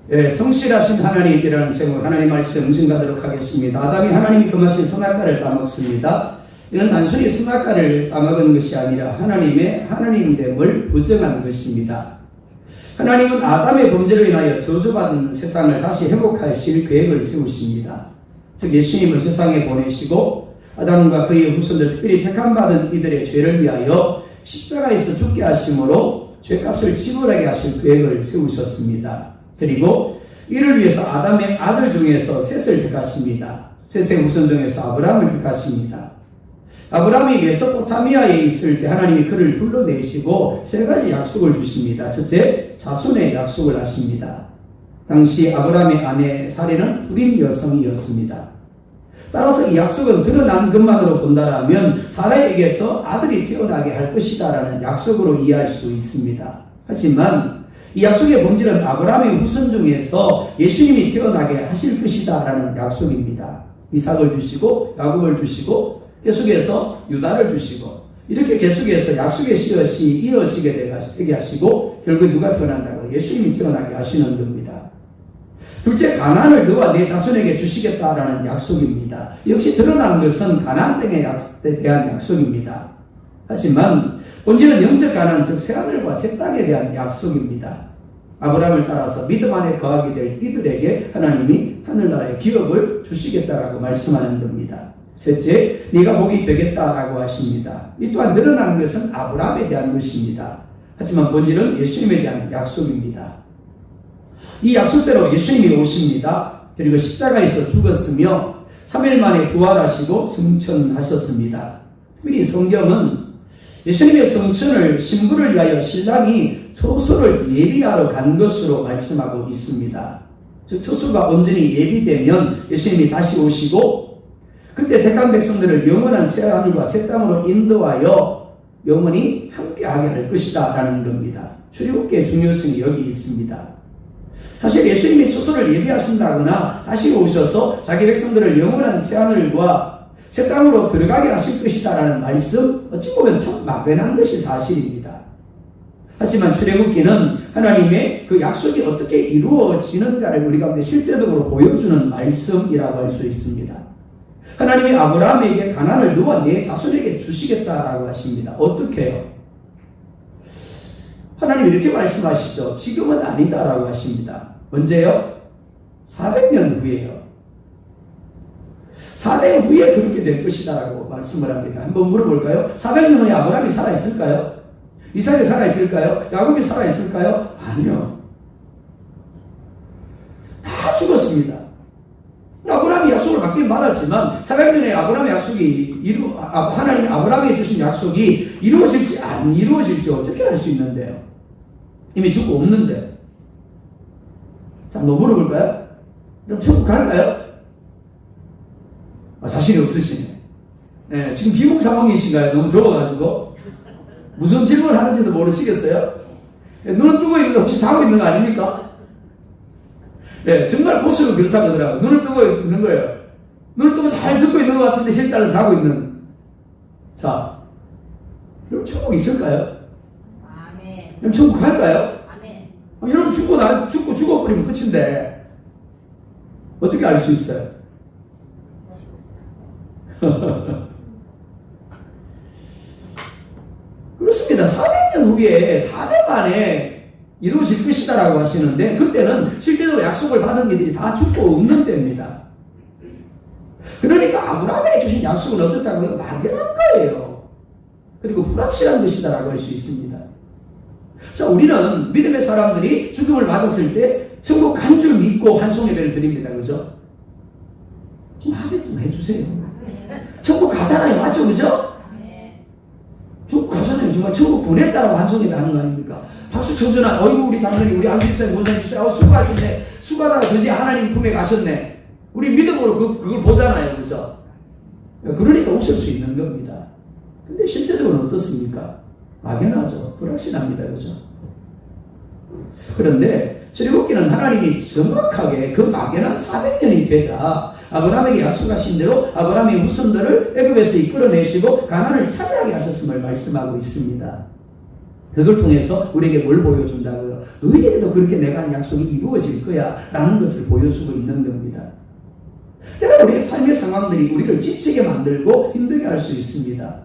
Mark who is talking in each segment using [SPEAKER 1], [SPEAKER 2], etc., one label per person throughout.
[SPEAKER 1] 성실하신 하나님이라는 제목 하나님 말씀 증가하도록 하겠습니다. 아담이 하나님이 금하신 선악과를 따먹습니다. 이는 단순히 선악과를 따먹은 것이 아니라 하나님의 하나님됨을 부정한 것입니다. 하나님은 아담의 범죄로 인하여 저주받은 세상을 다시 회복하실 계획을 세우십니다. 즉 예수님을 세상에 보내시고 아담과 그의 후손들 특별히 택함받은 이들의 죄를 위하여 십자가에서 죽게 하심으로 죄값을 지불하게 하실 계획을 세우셨습니다. 그리고 이를 위해서 아담의 아들 중에서 셋을 택하십니다. 셋의 후손 중에서 아브라함을 택하십니다. 아브라함이 메소포타미아에 있을 때 하나님이 그를 불러내시고 세 가지 약속을 주십니다. 첫째, 자손의 약속을 하십니다. 당시 아브라함의 아내 사례는 불임 여성이었습니다. 따라서 이 약속은 드러난 것만으로 본다라면 사라에게서 아들이 태어나게 할 것이다라는 약속으로 이해할 수 있습니다. 하지만 이 약속의 본질은 아브라함의 후손 중에서 예수님이 태어나게 하실 것이다라는 약속입니다. 이삭을 주시고 야곱을 주시고 계속해서 유다를 주시고 이렇게 계속해서 약속의 씨앗이 이어지게 되게 하시고 결국 누가 태어난다고? 예수님이 태어나게 하시는 겁니다. 둘째, 가나안을 너와 네 자손에게 주시겠다라는 약속입니다. 역시 드러난 것은 가나안 땅에 대한 약속입니다. 하지만 본질은 영적 가나안, 즉 새하늘과 새 땅에 대한 약속입니다. 아브라함을 따라서 믿음 안에 거하게 될 이들에게 하나님이 하늘나라의 기업을 주시겠다라고 말씀하는 겁니다. 셋째, 네가 복이 되겠다라고 하십니다. 이 또한 드러난 것은 아브라함에 대한 것입니다. 하지만 본질은 예수님에 대한 약속입니다. 이 약속대로 예수님이 오십니다. 그리고 십자가에서 죽었으며 3일 만에 부활하시고 승천하셨습니다. 특별히 성경은 예수님의 성천을 신부를 위하여 신랑이 처소를 예비하러 간 것으로 말씀하고 있습니다. 즉 처소가 온전히 예비되면 예수님이 다시 오시고 그때 택한 백성들을 영원한 새하늘과 새 땅으로 인도하여 영원히 함께하게 할 것이다 라는 겁니다. 출애굽기의 중요성이 여기 있습니다. 사실 예수님이 처소를 예비하신다거나 다시 오셔서 자기 백성들을 영원한 새하늘과 새 땅으로 들어가게 하실 것이다 라는 말씀, 어찌 보면 참 막연한 것이 사실입니다. 하지만 출애굽기는 하나님의 그 약속이 어떻게 이루어지는가를 우리 가운데 실제적으로 보여주는 말씀이라고 할 수 있습니다. 하나님이 아브라함에게 가나안을 너와 네 자손에게 주시겠다라고 하십니다. 어떻게 해요? 하나님이 이렇게 말씀하시죠. 지금은 아니다라고 하십니다. 언제요? 400년 후에요. 400년 후에 그렇게 될 것이다라고 말씀을 합니다. 한번 물어볼까요? 400년 후에 아브라함이 살아있을까요? 이삭이 살아있을까요? 야곱이 살아있을까요? 아니요. 다 죽었습니다. 아브라함이 약속을 받긴 받았지만 400년에 아브라함의 약속이 하나님이 아브라함에게 주신 약속이 이루어질지 안 이루어질지 어떻게 알 수 있는데요? 이미 죽고 없는데. 자, 한번 물어볼까요? 그럼 천국 갈까요? 자신이 없으시네. 네, 지금 비몽 상황이신가요? 너무 더워가지고. 무슨 질문을 하는지도 모르시겠어요? 네, 눈은 뜨고 있는데 혹시 자고 있는 거 아닙니까? 네, 정말 보수는 그렇다고 하더라고요. 눈을 뜨고 있는 거예요. 눈을 뜨고 잘 듣고 있는 것 같은데 실제로는 자고 있는. 자, 그럼 천국 있을까요?
[SPEAKER 2] 아멘.
[SPEAKER 1] 그럼 천국 갈까요?
[SPEAKER 2] 아멘.
[SPEAKER 1] 여러분 죽어버리면 끝인데 어떻게 알 수 있어요? 그렇습니다. 400년 후에 4대 만에 이루어질 것이다라고 하시는데 그때는 실제적으로 약속을 받은 이들이 다 죽고 없는 때입니다. 그러니까 아브라함에게 주신 약속은 어떻다고요? 막연한 거예요. 그리고 불확실한 것이다라고 할 수 있습니다. 자, 우리는 믿음의 사람들이 죽음을 맞았을 때 천국 간 줄 믿고 환송예배를 드립니다. 그죠? 좀 하게 좀 해주세요. 천국 가잖아요. 맞죠? 그죠? 천국 가잖아요. 정말 천국 보냈다라고 환송예배 하는 거 아닙니까? 박수 쳐주나, 어이구, 우리 장로님, 우리 안기자님, 원장님, 수고하셨네. 수고하다가 드디어 하나님 품에 가셨네. 우리 믿음으로 그걸 보잖아요. 그죠? 그러니까 웃을 수 있는 겁니다. 근데 실제적으로 어떻습니까? 막연하죠. 불확실합니다. 그죠? 그런데 출애굽기는 하나님이 정확하게 그 막연한 400년이 되자 아브라함에게 약속하신 대로 아브라함의 후손들을 애굽에서 이끌어내시고 가나안을 차지하게 하셨음을 말씀하고 있습니다. 그걸 통해서 우리에게 뭘 보여준다고요? 너희에게도 그렇게 내가 한 약속이 이루어질 거야 라는 것을 보여주고 있는 겁니다. 때로 우리의 삶의 상황들이 우리를 지치게 만들고 힘들게 할 수 있습니다.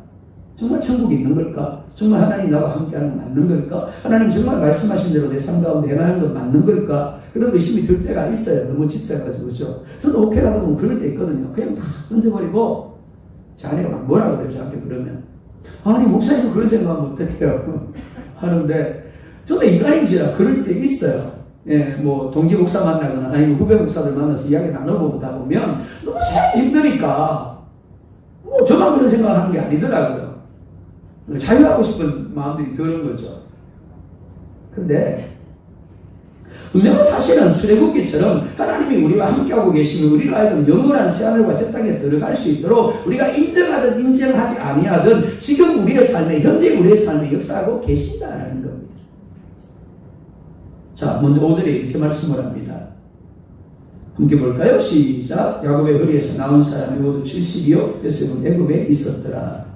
[SPEAKER 1] 정말 천국이 있는 걸까? 정말 하나님 나와 함께하는 건 맞는 걸까? 하나님 정말 말씀하신 대로 내 삶 가운데 행하는 건 맞는 걸까? 그런 의심이 들 때가 있어요. 너무 지쳐가지고. 그죠? 저도 오케이라도 보면 그럴 때 있거든요. 그냥 다 던져버리고 제 아내가 막 뭐라 그래요. 저한테 그러면 아니 목사님 그런 생각하면 어떡해요 하는데 저도 인간인지라 그럴 때 있어요. 예, 뭐 동기 목사 만나거나 아니면 후배 목사들 만나서 이야기 나눠보다 보면 너무 힘드니까 뭐 저만 그런 생각을 하는 게 아니더라고요. 자유하고 싶은 마음들이 드는 거죠. 근데 분명한 사실은 출애굽기처럼 하나님이 우리와 함께하고 계시면 우리로 하여금 영원한 새하늘과 새 땅에 들어갈 수 있도록 우리가 인정하든 인정하지 아니하든 지금 우리의 삶에 현재 우리의 삶에 역사하고 계신다라는 겁니다. 자, 먼저 5절에 이렇게 말씀을 합니다. 함께 볼까요? 시작. 야곱의 허리에서 나온 사람이 모두 70이요 요셉은 애굽에 있었더라.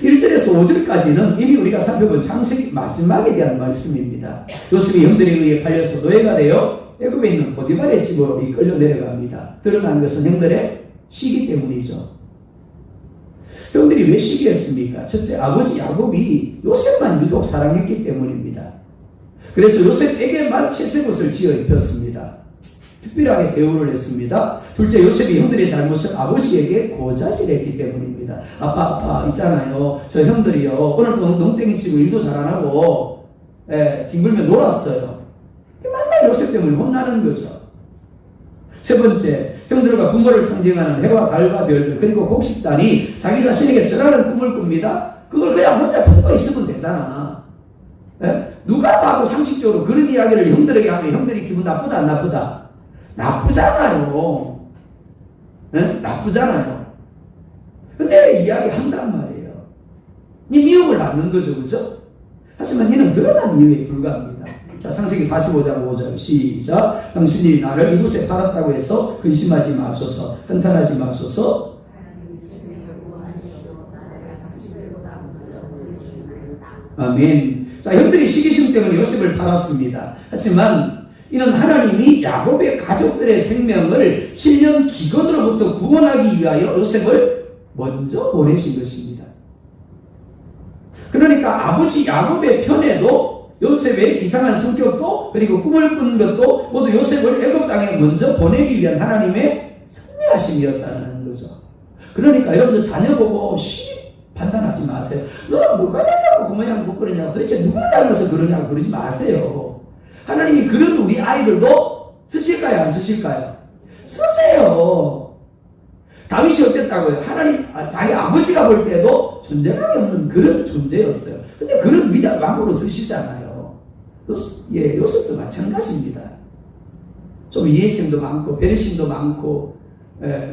[SPEAKER 1] 1절에서 5절까지는 이미 우리가 살펴본 창세기 마지막에 대한 말씀입니다. 요셉이 형들에 의해 팔려서 노예가 되어 애굽에 있는 보디발의 집으로 이끌려 내려갑니다. 드러난 것은 형들의 시기 때문이죠. 형들이 왜 시기했습니까? 첫째, 아버지 야곱이 요셉만 유독 사랑했기 때문입니다. 그래서 요셉에게만 채색옷을 지어 입혔습니다. 특별하게 대우를 했습니다. 둘째, 요셉이 형들의 잘못을 아버지에게 고자질했기 때문입니다. 아빠 있잖아요. 저 형들이요 오늘도 농땡이 치고 일도 잘 안 하고 뒹굴며 놀았어요. 맨날 요셉 때문에 혼나는 거죠. 세 번째, 형들과 부모를 상징하는 해와 달과 별들 그리고 곡식단이 자기 자신에게 전하는 꿈을 꿉니다. 그걸 그냥 혼자 품고 있으면 되잖아. 누가 봐도 상식적으로 그런 이야기를 형들에게 하면 형들이 기분 나쁘다 안 나쁘다? 나쁘잖아요. 나쁘잖아요. 근데 이야기 한단 말이에요. 이 미움을 낳는 거죠. 그죠? 하지만 이는 드러난 이유에 불과합니다. 자, 창세기 45장 5절 시작. 당신이 나를 이곳에 팔았다고 해서 근심하지 마소서, 한탄하지 마소서. 아멘. 자, 형들이 시기심 때문에 요셉을 팔았습니다. 하지만 이는 하나님이 야곱의 가족들의 생명을 7년 기근으로부터 구원하기 위하여 요셉을 먼저 보내신 것입니다. 그러니까 아버지 야곱의 편에도 요셉의 이상한 성격도 그리고 꿈을 꾸는 것도 모두 요셉을 애굽 땅에 먼저 보내기 위한 하나님의 섭리하심이었다는 거죠. 그러니까 여러분들 자녀 보고 쉽게 판단하지 마세요. 너가 뭐가 되냐고 그 모양 못 그러냐고 도대체 누구를 닮아서 그러냐고 그러지 마세요. 하나님이 그런 우리 아이들도 쓰실까요? 안 쓰실까요? 쓰세요. 다윗이 어땠다고요? 하나님, 자기 아버지가 볼 때도 존재감이 없는 그런 존재였어요. 근데 그런 위대한 왕으로 쓰시잖아요. 요셉도 마찬가지입니다. 좀 이해심도 많고, 배려심도 많고,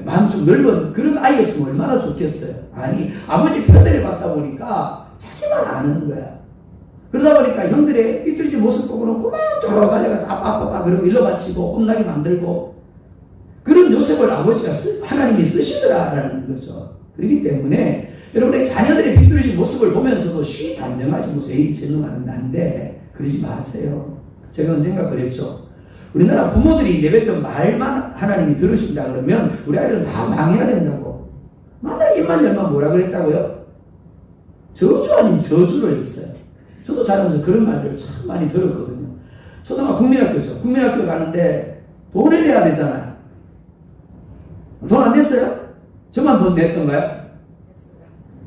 [SPEAKER 1] 마음 좀 넓은 그런 아이였으면 얼마나 좋겠어요. 아니, 아버지 편애를 받다 보니까 자기만 아는 거야. 그러다 보니까 형들의 삐뚤어진 모습 보고는 그만 쫄아 달려가서 아빠 그러고 일러 바치고 혼나게 만들고 그런 요셉을 아버지가 하나님이 쓰시더라라는 거죠. 그렇기 때문에 여러분의 자녀들의 삐뚤어진 모습을 보면서도 쉬이 단정하지 못해 이 쟤는 난데 그러지 마세요. 제가 언젠가 그랬죠. 우리나라 부모들이 내뱉던 말만 하나님이 들으신다 그러면 우리 아이들은 다 망해야 된다고. 만날 입만 열면 뭐라 그랬다고요? 저주 아닌 저주를 했어요. 저도 자라면서 그런 말들을 참 많이 들었거든요. 초등학교 국민학교죠. 국민학교 가는데 돈을 내야 되잖아요. 돈 안 냈어요? 저만 돈 냈던가요?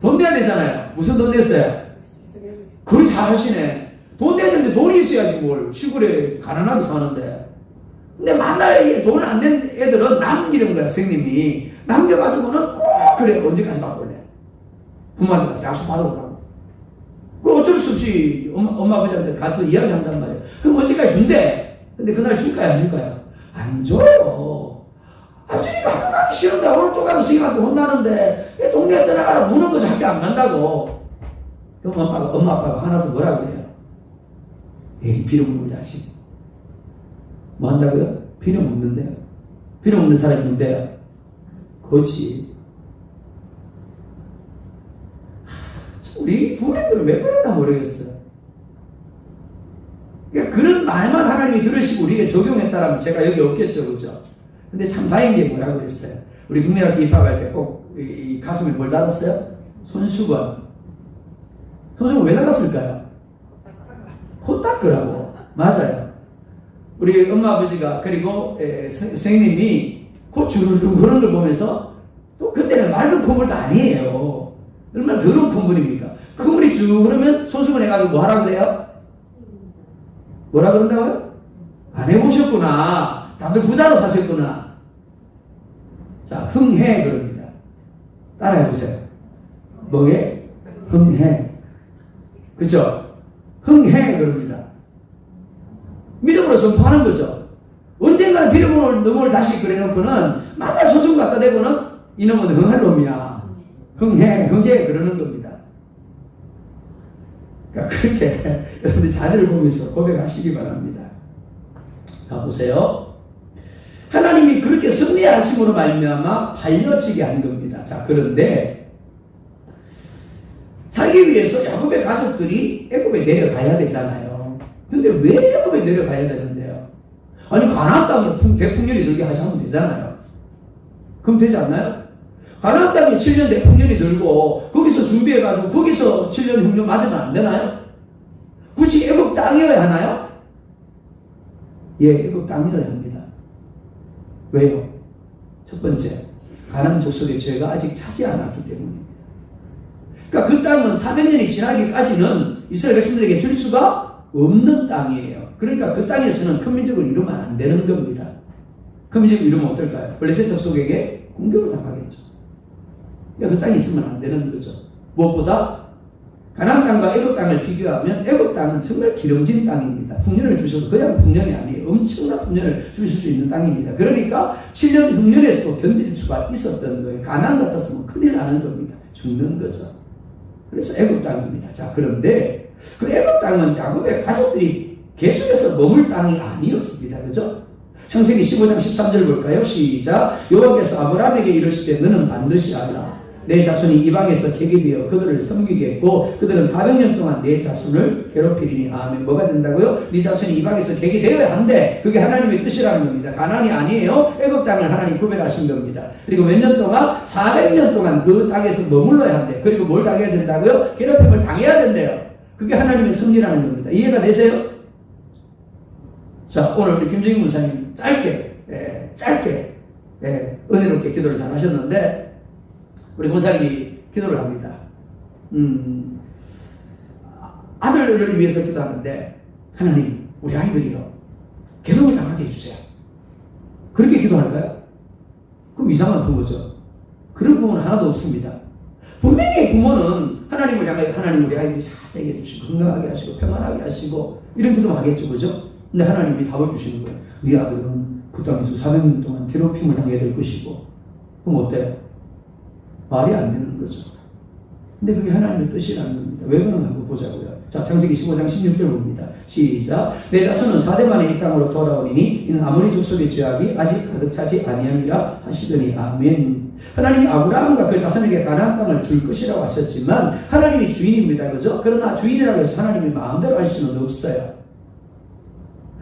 [SPEAKER 1] 돈 내야 되잖아요. 무슨 돈 냈어요? 그걸 잘 하시네. 돈 내야 되는데 돈이 있어야지 뭘. 시골에 가난하게 사는데. 근데 만날 돈을 안 낸 애들은 남기는 거야, 선생님이. 남겨가지고는 꼭 그래. 언제까지 바꿀래? 부모한테 가서 약속 받아오라고. 그 어쩔 수 없이 엄마 아버지한테 가서 이야기한단 말이에요. 그럼 언제까지 준대? 근데 그날 줄까요? 안 줄까요? 안 줘요. 안 주니까 학교 가기 싫은데 오늘 또 가면 선생님한테 혼나는데 동네에 떠나가라 무는 거죠. 학교 안 간다고. 그럼 엄마 아빠가 화나서 뭐라 그래요? 에이 빌어먹는 자식. 뭐 한다고요? 빌어먹는데요. 빌어먹는 사람이 있는데요. 그렇지. 우리 부모님들은 왜 그랬나 모르겠어요. 그러니까 그런 말만 하나님이 들으시고 우리에게 적용했다라면 제가 여기 없겠죠, 그죠? 근데 참 다행인 게 뭐라고 그랬어요? 우리 국민학교 입학할 때 꼭 이 가슴에 뭘 달았어요? 손수건. 손수건 왜 달았을까요? 코 닦으라고. 맞아요. 우리 엄마 아버지가 그리고 선생님이 코 주르륵 그런 걸 보면서 또 그때는 맑은 콧물도 아니에요. 얼마나 더러운 콧물입니까? 콧물이 쭉 그러면 손수건 해가지고 뭐 하라고 그래요? 뭐라 그런다고요? 안 해보셨구나. 다들 부자로 사셨구나. 자, 흥해 그럽니다. 따라해보세요. 뭐게? 흥해. 그죠? 흥해 그럽니다. 믿음으로 선포하는 거죠. 언젠가 빌어보는 놈을 다시 그래놓고는 맨날 소송 갖다 대고는 이놈은 흥할 놈이야. 흥해 그러는 겁니다. 그러니까 그렇게 여러분들 자녀를 보면서 고백하시기 바랍니다. 자, 보세요. 하나님이 그렇게 승리하심으로 말미암아 발려지게 한 겁니다. 자, 그런데 살기 위해서 야곱의 가족들이 애굽에 내려가야 되잖아요. 근데 왜 애굽에 내려가야 되는데요? 아니 가나안 땅에 대풍년이 들게 하시면 되잖아요. 그럼 되지 않나요? 가나안 땅에 7년 대풍년이 들고 거기서 준비해가지고 거기서 7년 흉년 맞으면 안 되나요? 굳이 애굽 땅이어야 하나요? 예, 애굽 땅이어야 합니다. 왜요? 첫 번째, 가나안 족속의 죄가 아직 차지 않았기 때문입니다. 그러니까 그 땅은 400년이 지나기까지는 이스라엘 백성들에게 줄 수가 없는 땅이에요. 그러니까 그 땅에서는 큰 민족을 이루면 안 되는 겁니다. 큰 민족을 이루면 어떨까요? 블레셋 족속에게 공격을 당하겠죠. 그러니까 그 땅에 있으면 안 되는 거죠. 무엇보다 가나안 땅과 애굽 땅을 비교하면 애굽 땅은 정말 기름진 땅입니다. 풍년을 주셔도 그냥 풍년이 아니에요. 엄청난 풍년을 주실 수 있는 땅입니다. 그러니까 7년 흉년에서도 견딜 수가 있었던 거예요. 가나안 같았으면 큰일 나는 겁니다. 죽는 거죠. 그래서 애굽 땅입니다. 자, 그런데 그 애굽 땅은 야곱의 가족들이 계속해서 머물 땅이 아니었습니다. 그죠? 창세기 15장 13절 볼까요? 시작. 여호와께서 아브라함에게 이르시되 너는 반드시 알라. 내 자손이 이방에서 객이 되어 그들을 섬기겠고 그들은 400년 동안 내 자손을 괴롭히리니. 아멘. 뭐가 된다고요? 네 자손이 이방에서 객이 되어야 한대. 그게 하나님의 뜻이라는 겁니다. 가나안이 아니에요. 애굽 땅을 하나님 구별하신 겁니다. 그리고 몇 년 동안? 400년 동안 그 땅에서 머물러야 한대. 그리고 뭘 당해야 된다고요? 괴롭힘을 당해야 된대요. 그게 하나님의 섭리라는 겁니다. 이해가 되세요? 자, 오늘 우리 김정인 목사님 짧게 은혜롭게 기도를 잘 하셨는데 우리 권사님이 기도를 합니다. 아들을 위해서 기도하는데 하나님 우리 아이들이요 괴로움을 당하게 해주세요. 그렇게 기도할까요? 그럼 이상한 부모죠. 그런 부모는 하나도 없습니다. 분명히 부모는 하나님을 향해 하나님 우리 아이들이 잘 되게 해주시고 건강하게 하시고 평안하게 하시고 이런 기도 하겠죠. 그죠? 근데 하나님이 답을 주시는 거예요. 네 아들은 그 땅에서 400년 동안 괴롭힘을 당해야 될 것이고. 그럼 어때요? 말이 안 되는 거죠. 근데 그게 하나님의 뜻이라는 겁니다. 왜 그런가 한번 보자고요. 자, 창세기 15장 16절 봅니다. 시작. 내 자손은 4대 만에 이 땅으로 돌아오리니 이는 아모리 족속의 죄악이 아직 가득 차지 아니함이라 하시더니. 아멘. 하나님이 아브라함과 그 자손에게 가나안 땅을 줄 것이라고 하셨지만 하나님이 주인입니다. 그죠? 그러나 주인이라고 해서 하나님이 마음대로 할 수는 없어요.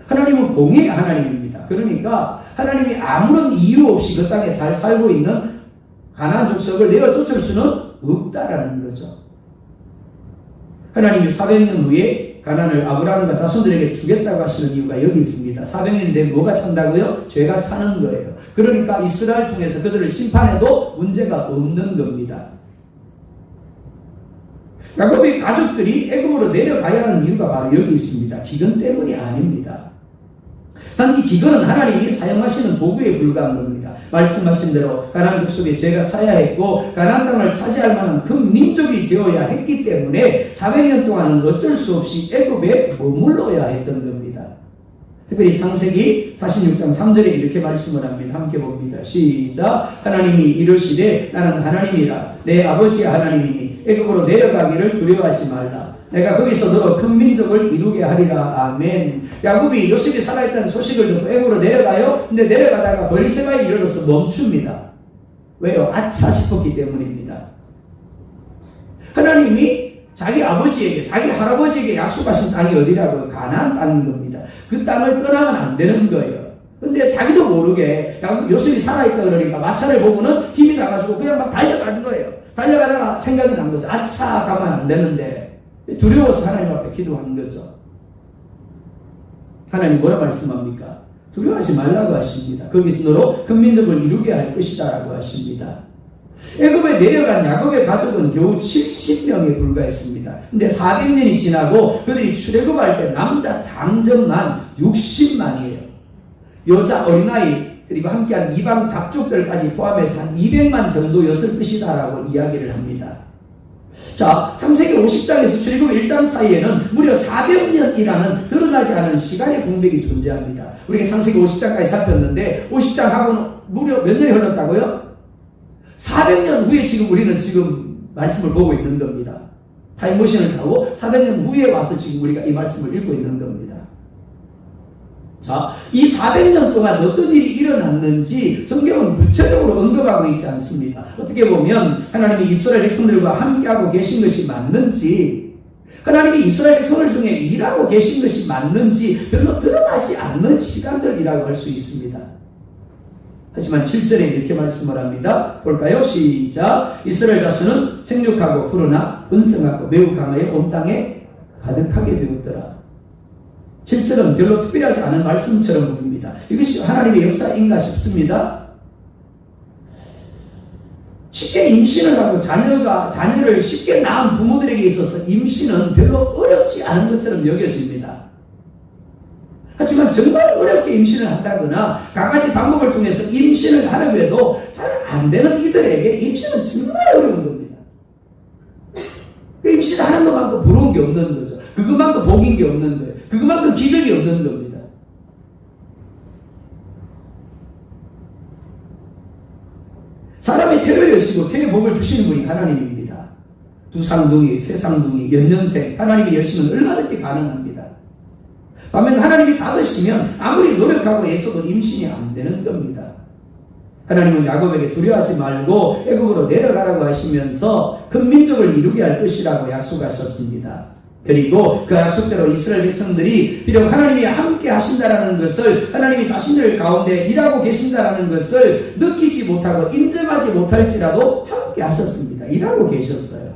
[SPEAKER 1] 하나님은 공의의 하나님입니다. 그러니까 하나님이 아무런 이유 없이 그 땅에 잘 살고 있는 가나안 족속을 내어 쫓을 수는 없다라는 거죠. 하나님이 400년 후에 가나안을 아브라함과 자손들에게 주겠다고 하시는 이유가 여기 있습니다. 400년인데 뭐가 찬다고요? 죄가 차는 거예요. 그러니까 이스라엘 통해서 그들을 심판해도 문제가 없는 겁니다. 야곱의 가족들이 애굽으로 내려가야 하는 이유가 바로 여기 있습니다. 기근 때문이 아닙니다. 단지 기근은 하나님이 사용하시는 도구에 불과한 겁니다. 말씀하신 대로 가나안 족속에 죄가 차야 했고 가나안 땅을 차지할 만한 큰 민족이 되어야 했기 때문에 400년 동안은 어쩔 수 없이 애굽에 머물러야 했던 겁니다. 특별히 창세기 46장 3절에 이렇게 말씀을 합니다. 함께 봅니다. 시작. 하나님이 이르시되 나는 하나님이라 내 아버지 하나님이니 애굽으로 내려가기를 두려워하지 말라. 내가 거기서 너로 큰 민족을 이루게 하리라. 아멘. 야곱이 요셉이 살아있다는 소식을 듣고 애굽으로 내려가요. 근데 내려가다가 벌세바에 이르러서 멈춥니다. 왜요? 아차 싶었기 때문입니다. 하나님이 자기 아버지에게, 자기 할아버지에게 약속하신 땅이 어디라고요? 가나안 땅인 겁니다. 그 땅을 떠나면 안 되는 거예요. 근데 자기도 모르게 요셉이 살아있다 그러니까 마차를 보고는 힘이 나가지고 그냥 막 달려가는 거예요. 달려가다가 생각이 난 거죠. 아차, 가면 안 되는데. 두려워서 하나님 앞에 기도하는 거죠. 하나님 뭐라 말씀합니까? 두려워하지 말라고 하십니다. 거기서 너로 큰 민족을 이루게 할 것이다 라고 하십니다. 애굽에 내려간 야곱의 가족은 겨우 70명에 불과했습니다. 근데 400년이 지나고 그들이 출애굽할 때 남자 장정만 60만이에요. 여자 어린아이 그리고 함께한 이방 잡족들까지 포함해서 한 200만 정도였을 것이다라고 이야기를 합니다. 자, 창세기 50장에서 출애굽 1장 사이에는 무려 400년이라는 드러나지 않은 시간의 공백이 존재합니다. 우리가 창세기 50장까지 살폈는데 50장하고는 무려 몇 년이 흘렀다고요? 400년 후에 지금 우리는 지금 말씀을 보고 있는 겁니다. 타임머신을 타고 400년 후에 와서 지금 우리가 이 말씀을 읽고 있는 겁니다. 자, 이 400년 동안 어떤 일이 일어났는지 성경은 구체적으로 언급하고 있지 않습니다. 어떻게 보면 하나님이 이스라엘 백성들과 함께하고 계신 것이 맞는지, 하나님이 이스라엘 백성들 중에 일하고 계신 것이 맞는지 별로 드러나지 않는 시간들이라고 할 수 있습니다. 하지만 7절에 이렇게 말씀을 합니다. 볼까요? 시작. 이스라엘 자손은 생육하고 불어나 번성하고 매우 강하여 온 땅에 가득하게 되었더라. 7절은 별로 특별하지 않은 말씀처럼 보입니다. 이것이 하나님의 역사인가 싶습니다. 쉽게 임신을 하고 자녀를 쉽게 낳은 부모들에게 있어서 임신은 별로 어렵지 않은 것처럼 여겨집니다. 하지만 정말 어렵게 임신을 한다거나 각가지 방법을 통해서 임신을 하려고 해도 잘 안 되는 이들에게 임신은 정말 어려운 겁니다. 임신하는 것만큼 부러운 게 없는 거죠. 그것만큼 복인 게 없는 거예요. 그것만큼 기적이 없는 겁니다. 사람의 태를 여시고 태의 복을 주시는 분이 하나님입니다. 두 쌍둥이, 세 쌍둥이, 연년생 하나님이 여시면 얼마든지 가능합니다. 반면 하나님이 닫으시면 아무리 노력하고 애써도 임신이 안 되는 겁니다. 하나님은 야곱에게 두려워하지 말고 애굽으로 내려가라고 하시면서 큰 민족을 이루게 할 것이라고 약속하셨습니다. 그리고 그 약속대로 이스라엘 백성들이 비록 하나님이 함께 하신다라는 것을, 하나님이 자신들 가운데 일하고 계신다라는 것을 느끼지 못하고 인정하지 못할지라도 함께 하셨습니다. 일하고 계셨어요.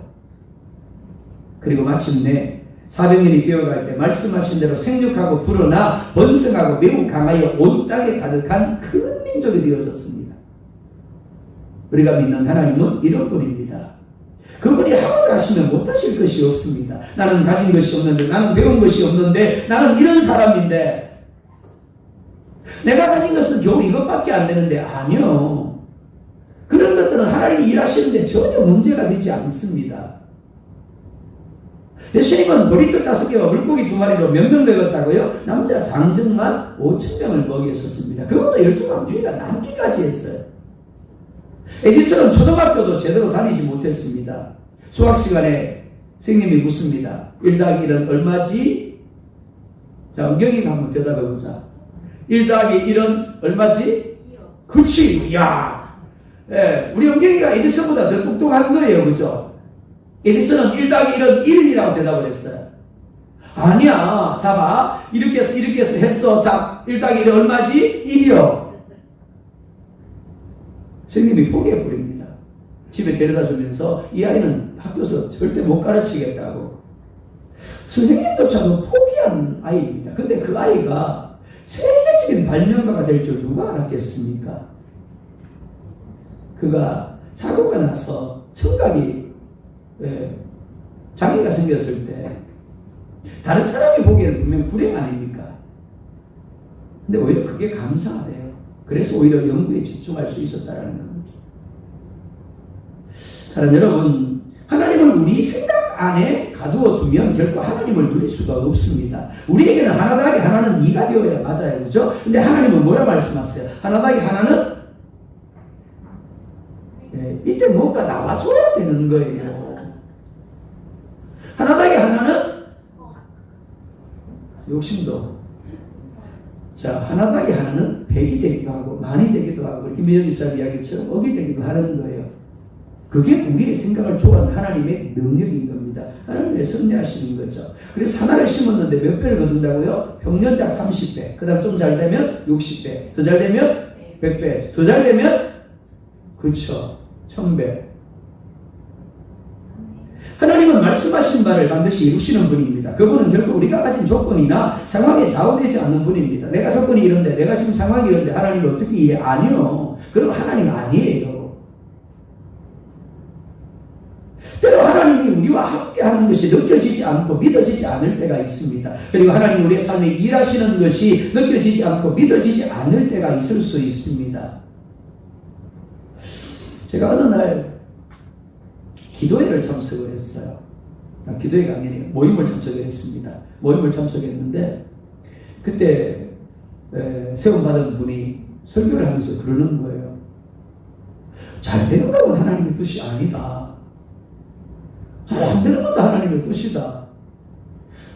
[SPEAKER 1] 그리고 마침내 400년이 되어갈 때 말씀하신 대로 생육하고 불어나 번성하고 매우 강하여 온 땅에 가득한 큰 민족이 되어졌습니다. 우리가 믿는 하나님은 이런 분입니다. 그분이 하고자 하시면 못하실 것이 없습니다. 나는 가진 것이 없는데, 나는 배운 것이 없는데, 나는 이런 사람인데, 내가 가진 것은 겨우 이것밖에 안 되는데, 아니요. 그런 것들은 하나님이 일하시는데 전혀 문제가 되지 않습니다. 예수님은 보리떡 5개와 물고기 2마리로 몇 명 되었다고요? 남자 장정만 5,000명을 먹였었습니다. 그것도 12광주의가 남기까지 했어요. 에디슨은 초등학교도 제대로 다니지 못했습니다. 수학 시간에 선생님이 묻습니다. 1+1은 얼마지? 자, 은경이가 한번 대답해보자. 1+1은 얼마지? 그치, 야, 예, 우리 은경이가 에디슨보다 더 똑똑한 거예요, 그죠? 에디슨은 1+1은 1이라고 대답을 했어요. 아니야, 자 봐, 이렇게 해서 했어. 자, 1+1은 얼마지? 1이요. 선생님이 포기해버립니다. 집에 데려다 주면서 이 아이는 학교에서 절대 못 가르치겠다고. 선생님조차도 포기한 아이입니다. 근데 그 아이가 세계적인 발명가가 될 줄 누가 알았겠습니까? 그가 사고가 나서 청각이 장애가 생겼을 때 다른 사람이 보기에는 분명 불행 아닙니까? 근데 오히려 그게 감사하대요. 그래서 오히려 연구에 집중할 수 있었다는 겁니다. 사랑 여러분, 하나님을 우리 생각 안에 가두어 두면 결코 하나님을 누릴 수가 없습니다. 우리에게는 하나 더하기 하나는 2가 되어야 맞아요. 그죠? 근데 하나님은 뭐라 말씀하세요? 하나 더하기 하나는 이때 뭔가 나와줘야 되는 거예요. 하나 더하기 하나는 욕심도. 자, 하나 더하기 하나는 100이 되기도 하고 많이 되기도 하고 김민정 집사님 이야기처럼 억이 되기도 하는 거예요. 그게 우리의 생각을 초월한 하나님의 능력인 겁니다. 겁니다. 하나님의 섭리하시는 거죠. 그래서 하나를 심었는데 몇 배를 거둔다고요? 평년작 30배, 그 다음 좀 잘 되면 60배, 더 잘 되면 100배, 더 잘 되면 그쵸 1000배. 하나님은 말씀하신 바를 반드시 이루시는 분입니다. 그분은 결국 우리가 가진 조건이나 상황에 좌우되지 않는 분입니다. 내가 조건이 이런데, 내가 지금 상황이 이런데 하나님이 어떻게 이해? 아니요. 그럼 하나님 아니에요. 때로 하나님이 우리와 함께 하는 것이 느껴지지 않고 믿어지지 않을 때가 있습니다. 그리고 하나님 우리의 삶에 일하시는 것이 느껴지지 않고 믿어지지 않을 때가 있을 수 있습니다. 제가 어느 날 기도회를 참석을 했어요. 기도회가 아니에요. 모임을 참석을 했습니다. 모임을 참석했는데 그때 세움받은 분이 설교를 하면서 그러는 거예요. 잘 되는 건 하나님의 뜻이 아니다. 잘 안 되는 것도 하나님의 뜻이다.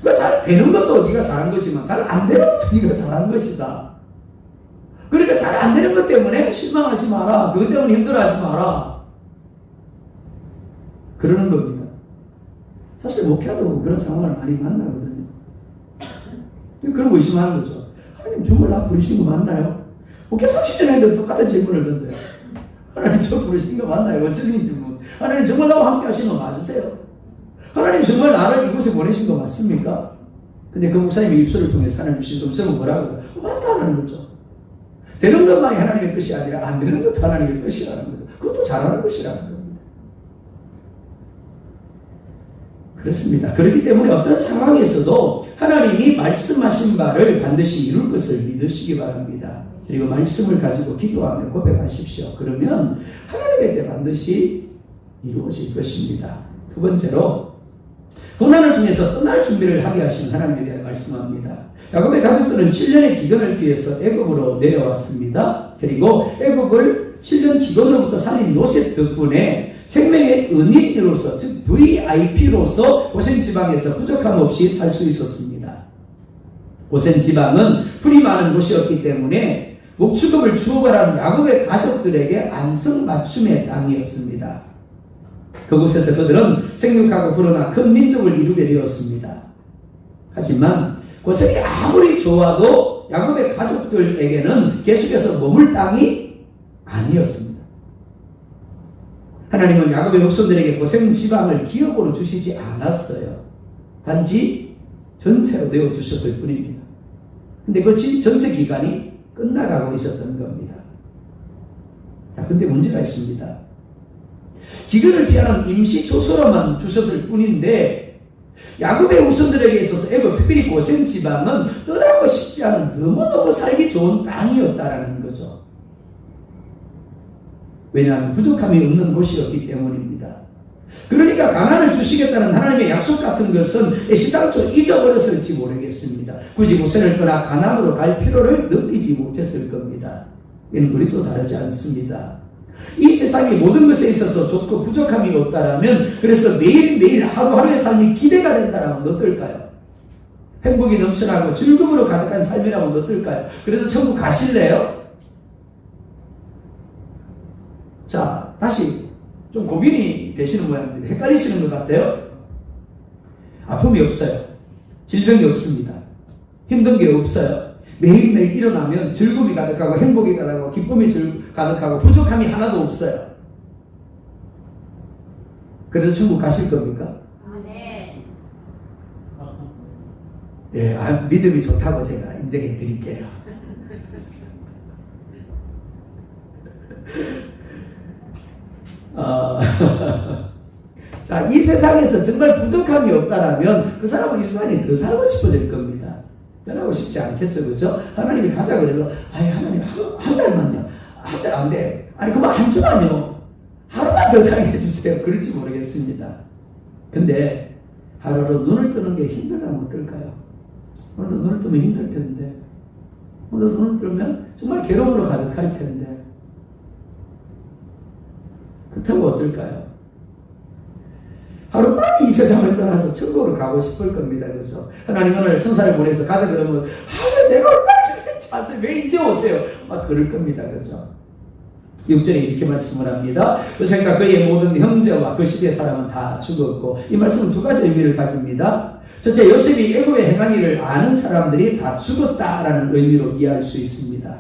[SPEAKER 1] 그러니까 잘 되는 것도 네가 잘한 것이지만 잘 안 되는 것도 네가 잘한 것이다. 그러니까 잘 안 되는 것 때문에 실망하지 마라. 그것 때문에 힘들어하지 마라. 그러는 겁니다. 사실 목회하고 그런 상황을 많이 만나거든요. 그런 거 의심하는 거죠. 하나님 정말 나 부르신 거 맞나요? 목회 30년 했는데 똑같은 질문을 던져요. 하나님 저 부르신 거 맞나요? 어쩌니 질문. 하나님 정말 나와 함께 하신 거 맞으세요? 하나님 정말 나를 이곳에 보내신 거 맞습니까? 근데 그 목사님의 입술을 통해서 하나님 주신 음성은 뭐라고요? 맞다라는 거죠. 되는 것만이 하나님의 뜻이 아니라 안 되는 것도 하나님의 뜻이라는 거죠. 그것도 잘하는 것이라는 겁니다. 그렇습니다. 그렇기 때문에 어떤 상황에서도 하나님이 말씀하신 바를 반드시 이룰 것을 믿으시기 바랍니다. 그리고 말씀을 가지고 기도하며 고백하십시오. 그러면 하나님의 때 반드시 이루어질 것입니다. 두 번째로 고난을 통해서 떠날 준비를 하게 하신 하나님에 대해 말씀합니다. 야곱의 가족들은 7년의 기근을 피해서 애굽으로 내려왔습니다. 그리고 애굽을 7년 기근으로부터 살린 요셉 덕분에 생명의 은인으로서, 즉 VIP로서 고센 지방에서 부족함 없이 살 수 있었습니다. 고센 지방은 풀이 많은 곳이었기 때문에 목축업을 주어가라는 야곱의 가족들에게 안성맞춤의 땅이었습니다. 그곳에서 그들은 생육하고 불어나 큰 민족을 이루게 되었습니다. 하지만 고센이 아무리 좋아도 야곱의 가족들에게는 계속해서 머물 땅이 아니었습니다. 하나님은 야곱의 후손들에게 고센 지방을 기업으로 주시지 않았어요. 단지 전세로 내어주셨을 뿐입니다. 근데 그 전세 기간이 끝나가고 있었던 겁니다. 자, 근데 문제가 있습니다. 기근을 피하는 임시 조서로만 주셨을 뿐인데 야곱의 후손들에게 있어서 애굽 특별히 고센 지방은 떠나고 싶지 않은 너무너무 살기 좋은 땅이었다라는 거죠. 왜냐하면 부족함이 없는 곳이었기 때문입니다. 그러니까 가나안을 주시겠다는 하나님의 약속 같은 것은 애시당초 잊어버렸을지 모르겠습니다. 굳이 고센을 떠나 가나안으로 갈 필요를 느끼지 못했을 겁니다. 이는 우리도 다르지 않습니다. 이 세상의 모든 것에 있어서 좋고 부족함이 없다라면, 그래서 매일매일 하루하루의 삶이 기대가 된다라면 어떨까요? 행복이 넘쳐나고 즐거움으로 가득한 삶이라면 어떨까요? 그래도 천국 가실래요? 자, 다시 좀 고민이 되시는 모양입니다. 헷갈리시는 것 같아요? 아픔이 없어요. 질병이 없습니다. 힘든 게 없어요. 매일매일 일어나면 즐거움이 가득하고 행복이 가득하고 기쁨이 가득하고 부족함이 하나도 없어요. 그래도 천국 가실 겁니까?
[SPEAKER 2] 네.
[SPEAKER 1] 예, 믿음이 좋다고 제가 인정해 드릴게요. 자, 이 세상에서 정말 부족함이 없다라면 그 사람은 이 세상에 더 살고 싶어질 겁니다. 떠나고 싶지 않겠죠, 그죠? 하나님이 가자 그래서, 아니, 하나님, 한 달만요. 한 달 안 돼. 아니, 그만 한 주만요. 하루만 더 살게 해주세요. 그럴지 모르겠습니다. 근데, 하루로 눈을 뜨는 게 힘들다면 어떨까요? 오늘 눈을 뜨면 힘들 텐데, 오늘 눈을 뜨면 정말 괴로움으로 가득할 텐데, 그렇다고 어떨까요? 하루빨리 이 세상을 떠나서 천국으로 가고 싶을 겁니다. 그죠? 하나님 오늘 성사를 보내서 가자 그러면, 내가 얼마나 기다렸지 마세요. 왜 이제 오세요? 막 그럴 겁니다. 그죠? 6절에 이렇게 말씀을 합니다. 요셉과 그의 모든 형제와 그 시대 사람은 다 죽었고, 이 말씀은 두 가지 의미를 가집니다. 첫째, 요셉이 애굽의 행한 일을 아는 사람들이 다 죽었다라는 의미로 이해할 수 있습니다.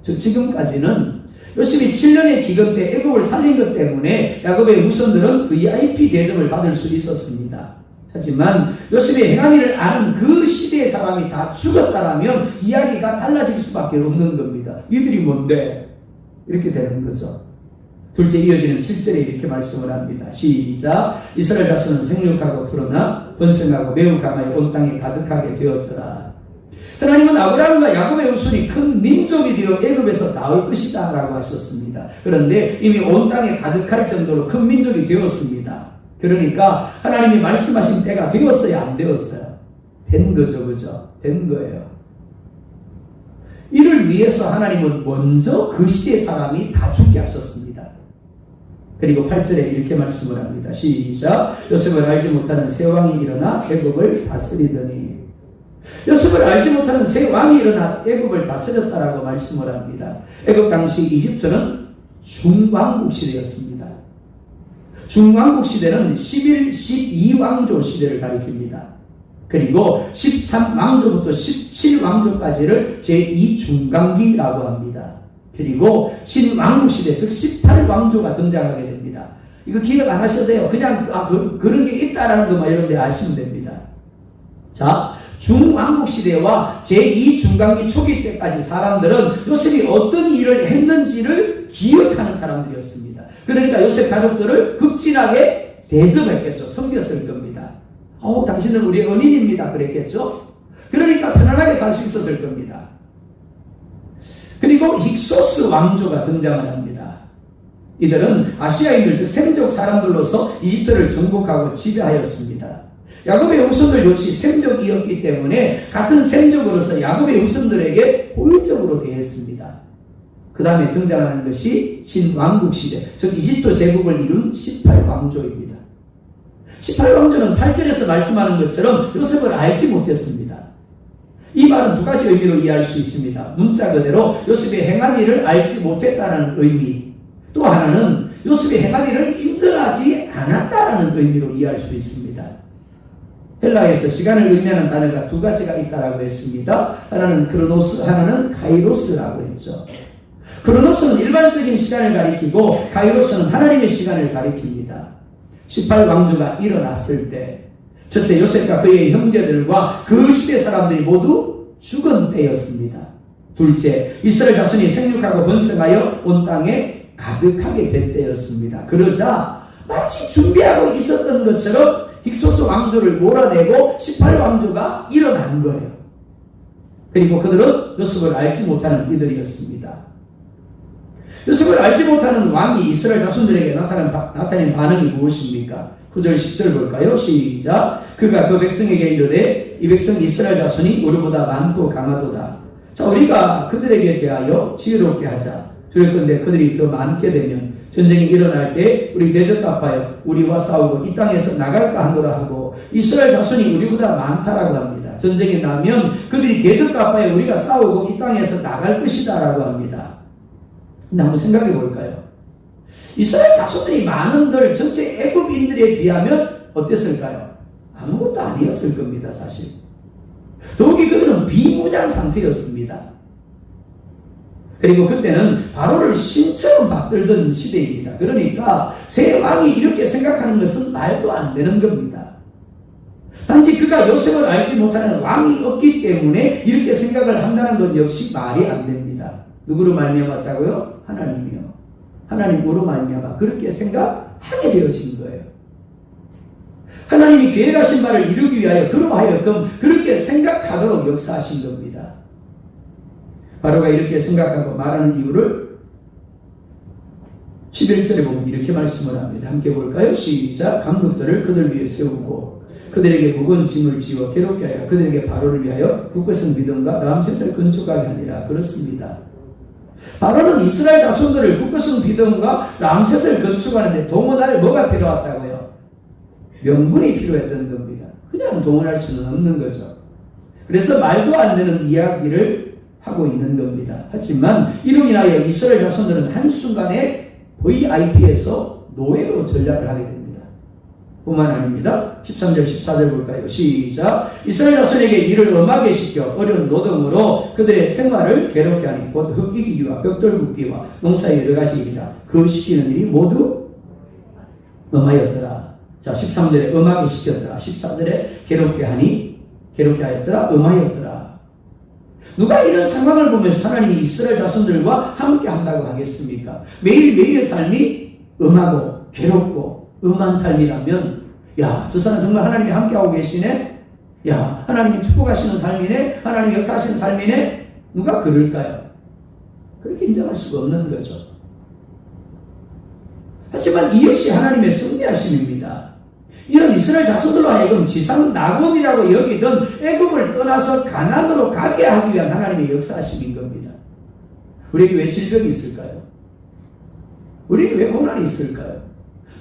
[SPEAKER 1] 즉 지금까지는 요셉이 7년의 기근 때 애굽을 살린 것 때문에 야곱의 후손들은 VIP 대접을 받을 수 있었습니다. 하지만 요셉이 행한 일을 아는 그 시대의 사람이 다 죽었다라면 이야기가 달라질 수밖에 없는 겁니다. 이들이 뭔데? 이렇게 되는 거죠. 둘째, 이어지는 7절에 이렇게 말씀을 합니다. 시작. 이스라엘 자손은 생육하고 불어나 번성하고 매우 강하여 온 땅에 가득하게 되었더라. 하나님은 아브라함과 야곱의 후손이 큰 민족이 되어 애굽에서 나올 것이다 라고 하셨습니다. 그런데 이미 온 땅에 가득할 정도로 큰 민족이 되었습니다. 그러니까 하나님이 말씀하신 때가 되었어요, 안 되었어요? 된 거죠, 그죠? 된 거예요. 이를 위해서 하나님은 먼저 그 시대의 사람이 다 죽게 하셨습니다. 그리고 8절에 이렇게 말씀을 합니다. 시작. 요셉을 알지 못하는 새 왕이 일어나 애굽을 다스리더니, 요셉을 알지 못하는 새 왕이 일어나 애굽을 다스렸다라고 말씀을 합니다. 애굽 당시 이집트는 중왕국 시대였습니다. 중왕국 시대는 11, 12왕조 시대를 가리킵니다. 그리고 13왕조부터 17왕조까지를 제2중강기라고 합니다. 그리고 신왕국 시대, 즉 18왕조가 등장하게 됩니다. 이거 기억 안 하셔도 돼요. 그냥 그런 게 있다라는 것만 여러분들 아시면 됩니다. 자, 중왕국 시대와 제2중강기 초기 때까지 사람들은 요셉이 어떤 일을 했는지를 기억하는 사람들이었습니다. 그러니까 요셉 가족들을 극진하게 대접했겠죠. 섬겼을 겁니다. 당신은 우리의 은인입니다. 그랬겠죠. 그러니까 편안하게 살 수 있었을 겁니다. 그리고 힉소스 왕조가 등장을 합니다. 이들은 아시아인들, 즉 셈족 사람들로서 이집트를 정복하고 지배하였습니다. 야곱의 후손들 역시 셈족이었기 때문에 같은 셈족으로서 야곱의 후손들에게 호의적으로 대했습니다. 그 다음에 등장하는 것이 신왕국 시대, 즉 이집트 제국을 이룬 18왕조입니다. 18왕조는 8절에서 말씀하는 것처럼 요셉을 알지 못했습니다. 이 말은 두 가지 의미로 이해할 수 있습니다. 문자 그대로 요셉의 행한 일을 알지 못했다는 의미, 또 하나는 요셉의 행한 일을 인정하지 않았다는 의미로 이해할 수 있습니다. 헬라에서 시간을 의미하는 단어가 두 가지가 있다고 했습니다. 하나는 크로노스, 하나는 카이로스라고 했죠. 크로노스는 일반적인 시간을 가리키고 카이로스는 하나님의 시간을 가리킵니다. 18왕조가 일어났을 때 첫째, 요셉과 그의 형제들과 그 시대 사람들이 모두 죽은 때였습니다. 둘째, 이스라엘 자손이 생육하고 번성하여 온 땅에 가득하게 될 때였습니다. 그러자 마치 준비하고 있었던 것처럼 힉소스 왕조를 몰아내고 18왕조가 일어난 거예요. 그리고 그들은 요셉을 알지 못하는 이들이었습니다. 요셉을 알지 못하는 왕이 이스라엘 자손들에게 나타낸 반응이 무엇입니까? 9절 10절 볼까요? 시작. 그가 그 백성에게 이르되 이 백성 이스라엘 자손이 우리보다 많고 강하도다. 자, 우리가 그들에게 대하여 지혜롭게 하자. 두렵건대 그들이 더 많게 되면 전쟁이 일어날 때 우리 대적갚아요 우리와 싸우고 이 땅에서 나갈까 하노라 하고, 이스라엘 자손이 우리보다 많다라고 합니다. 전쟁이 나면 그들이 대적갚아요 우리가 싸우고 이 땅에서 나갈 것이다 라고 합니다. 근데 한번 생각해 볼까요? 이스라엘 자손들이 많은들 전체 애굽인들에 비하면 어땠을까요? 아무것도 아니었을 겁니다. 사실 더욱이 그들은 비무장 상태였습니다. 그리고 그때는 바로를 신처럼 받들던 시대입니다. 그러니까 새 왕이 이렇게 생각하는 것은 말도 안 되는 겁니다. 단지 그가 요셉을 알지 못하는 왕이 없기 때문에 이렇게 생각을 한다는 것 역시 말이 안 됩니다. 누구로 말미암았다고요? 하나님이요. 하나님으로 말미암아 그렇게 생각하게 되어진 거예요. 하나님이 계획하신 바를 이루기 위하여 그러하여금 그렇게 생각하도록 역사하신 겁니다. 바로가 이렇게 생각하고 말하는 이유를 11절에 보면 이렇게 말씀을 합니다. 함께 볼까요? 시작. 감독들을 그들 위에 세우고 그들에게 무거운 짐을 지워 괴롭게 하여 그들에게 바로를 위하여 북괴성 비동과 람셋을 건축하게 하니라. 그렇습니다. 바로는 이스라엘 자손들을 북괴성 비동과 람셋을 건축하는데 동원할 뭐가 필요했다고요? 명분이 필요했던 겁니다. 그냥 동원할 수는 없는 거죠. 그래서 말도 안 되는 이야기를 하고 있는 겁니다. 하지만 이로 인하여 이스라엘 자손들은 한순간에 VIP에서 노예로 전락을 하게 됩니다. 뿐만 아닙니다. 13절 14절 볼까요? 시작. 이스라엘 자손에게 일을 엄하게 시켜 어려운 노동으로 그들의 생활을 괴롭게 하니 곧 흙이기와 벽돌 굽기와 농사의 여러 가지 일이다. 그 시키는 일이 모두 엄하였더라. 자, 13절에 엄하게 시켰더라. 14절에 괴롭게 하였더라. 엄하였더라. 누가 이런 상황을 보면서 하나님이 이스라엘 자손들과 함께 한다고 하겠습니까? 매일매일의 삶이 엄하고 괴롭고 엄한 삶이라면, 야, 저 사람 정말 하나님이 함께하고 계시네? 야, 하나님이 축복하시는 삶이네? 하나님이 역사하시는 삶이네? 누가 그럴까요? 그렇게 인정할 수가 없는 거죠. 하지만 이 역시 하나님의 섭리하심입니다. 이런 이스라엘 자손들로 하여금 지상 낙원이라고 여기던 애굽을 떠나서 가나안으로 가게 하기 위한 하나님의 역사하심인 겁니다. 우리에게 왜 질병이 있을까요? 우리에게 왜 고난이 있을까요?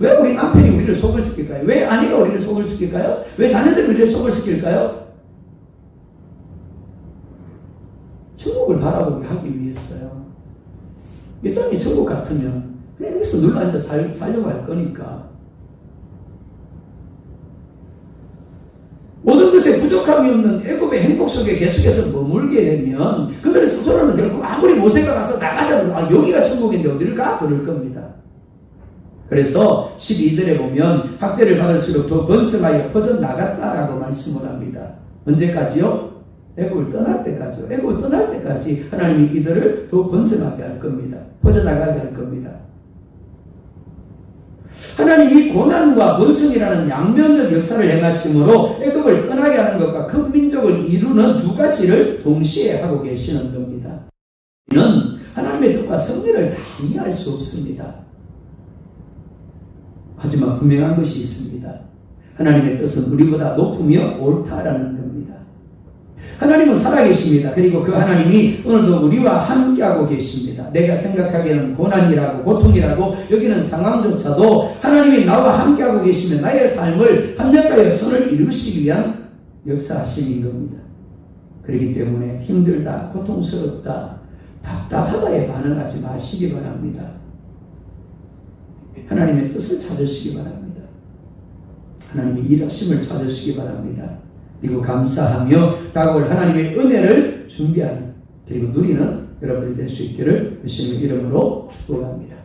[SPEAKER 1] 왜 우리 남편이 우리를 속을 시킬까요? 왜 아내가 우리를 속을 시킬까요? 왜 자녀들이 우리를 속을 시킬까요? 천국을 바라보게 하기 위해서요. 이 땅이 천국 같으면 그냥 여기서 눌러 앉아 살려고 할 거니까. 모든 것에 부족함이 없는 애굽의 행복 속에 계속해서 머물게 되면 그들의 스스로는 결국 아무리 모세가 가서 나가자고 여기가 천국인데 어디를 가? 그럴 겁니다. 그래서 12절에 보면 학대를 받을수록 더 번성하여 퍼져나갔다라고 말씀을 합니다. 언제까지요? 애굽을 떠날 때까지요. 애굽을 떠날 때까지 하나님이 이들을 더 번성하게 할 겁니다. 퍼져나가게 할 겁니다. 하나님이 고난과 번성이라는 양면적 역사를 행하심으로 애굽을 떠나게 하는 것과 큰 민족을 이루는 두 가지를 동시에 하고 계시는 겁니다. 우리는 하나님의 뜻과 섭리를 다 이해할 수 없습니다. 하지만 분명한 것이 있습니다. 하나님의 뜻은 우리보다 높으며 옳다라는 겁니다. 하나님은 살아계십니다. 그리고 그 하나님이 오늘도 우리와 함께하고 계십니다. 내가 생각하기에는 고난이라고 고통이라고 여기는 상황조차도 하나님이 나와 함께하고 계시면 나의 삶을 합력하여 선을 이루시기 위한 역사하심인 겁니다. 그렇기 때문에 힘들다, 고통스럽다, 답답하다에 반응하지 마시기 바랍니다. 하나님의 뜻을 찾으시기 바랍니다. 하나님의 일하심을 찾으시기 바랍니다. 그리고 감사하며 다가올 하나님의 은혜를 준비하는 그리고 누리는 여러분이 될 수 있기를 주님의 이름으로 축복합니다.